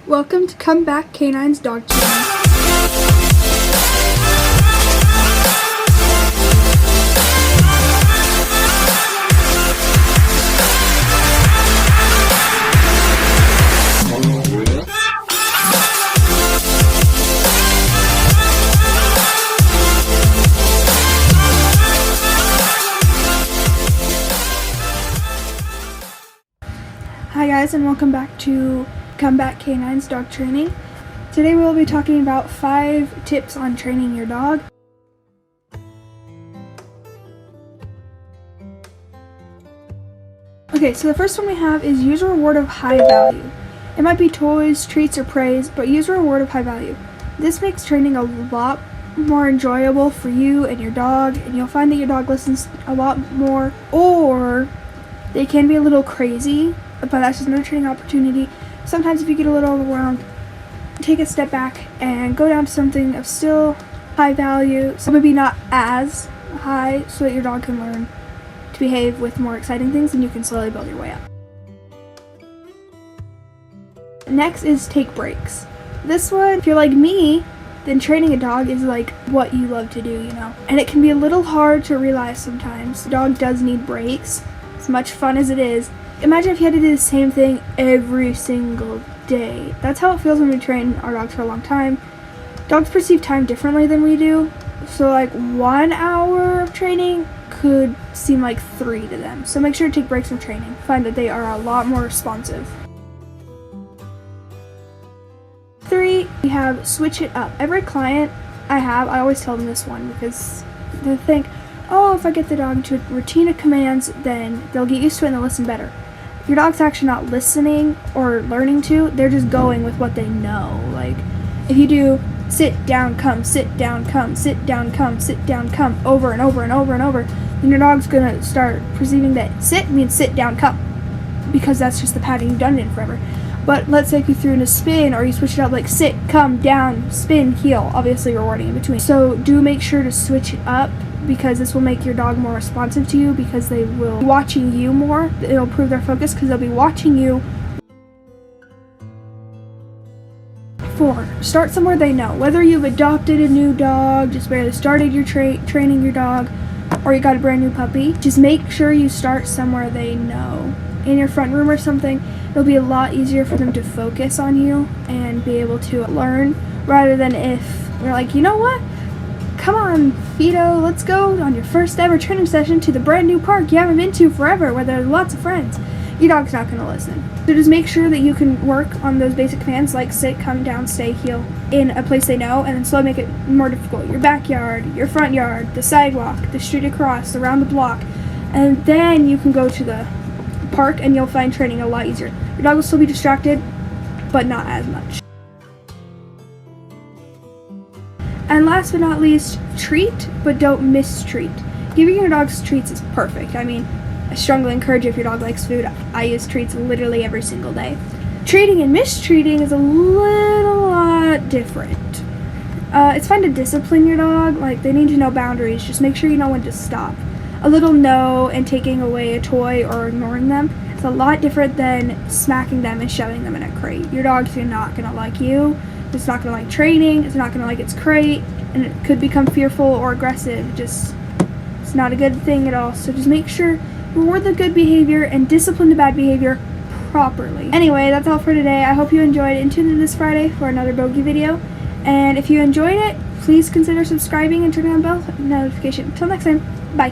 Welcome to Come Back Canine's Dog Channel. Hi guys, and welcome back to Come Back Canine's Dog Training. Today we will be talking about 5 tips on training your dog. Okay, so the first one we have is use a reward of high value. It might be toys, treats, or praise, but use a reward of high value. This makes training a lot more enjoyable for you and your dog, and you'll find that your dog listens a lot more, or they can be a little crazy, but that's just another training opportunity. Sometimes if you get a little overwhelmed, take a step back and go down to something of still high value, so maybe not as high, so that your dog can learn to behave with more exciting things and you can slowly build your way up. Next is take breaks. This one, if you're like me, then training a dog is like what you love to do, you know? And it can be a little hard to realize sometimes. The dog does need breaks, as much fun as it is. Imagine if you had to do the same thing every single day. That's how it feels when we train our dogs for a long time. Dogs perceive time differently than we do. So like 1 hour of training could seem like 3 to them. So make sure to take breaks from training. Find that they are a lot more responsive. 3, we have switch it up. Every client I always tell them this one because they think, oh, if I get the dog into a routine of commands, then they'll get used to it and they'll listen better. Your dog's actually not listening or learning to, they're just going with what they know. Like, if you do sit down, come, sit down, come, sit down, come, sit down, come, over and over and over and over, then your dog's gonna start perceiving that sit means sit down, come, because that's just the pattern you've done it in forever. But let's say if you threw in a spin or you switch it up like sit, come, down, spin, heel, obviously rewarding in between. So do make sure to switch it up, because this will make your dog more responsive to you, because they will be watching you more. It'll improve their focus because they'll be watching you. 4, start somewhere they know. Whether you've adopted a new dog, just barely started your training your dog, or you got a brand new puppy, just make sure you start somewhere they know. In your front room or something, it'll be a lot easier for them to focus on you and be able to learn, rather than if you're like, you know what? Come on, Fido, let's go on your first ever training session to the brand new park you haven't been to forever where there's lots of friends. Your dog's not going to listen. So just make sure that you can work on those basic commands like sit, come, down, stay, heel in a place they know, and then slowly make it more difficult. Your backyard, your front yard, the sidewalk, the street across, around the block, and then you can go to the park and you'll find training a lot easier. Your dog will still be distracted, but not as much. And last but not least, treat, but don't mistreat. Giving your dogs treats is perfect. I mean, I strongly encourage you if your dog likes food. I use treats literally every single day. Treating and mistreating is a little lot different. It's fine to discipline your dog. Like, they need to know boundaries. Just make sure you know when to stop. A little no and taking away a toy or ignoring them, it's a lot different than smacking them and shoving them in a crate. Your dog's not going to like you. It's not going to like training, it's not going to like its crate, and it could become fearful or aggressive. It's not a good thing at all. So just make sure you reward the good behavior and discipline the bad behavior properly. Anyway, that's all for today. I hope you enjoyed it, and tune in this Friday for another Bogey video. And if you enjoyed it, please consider subscribing and turning on bell notification. Until next time, bye.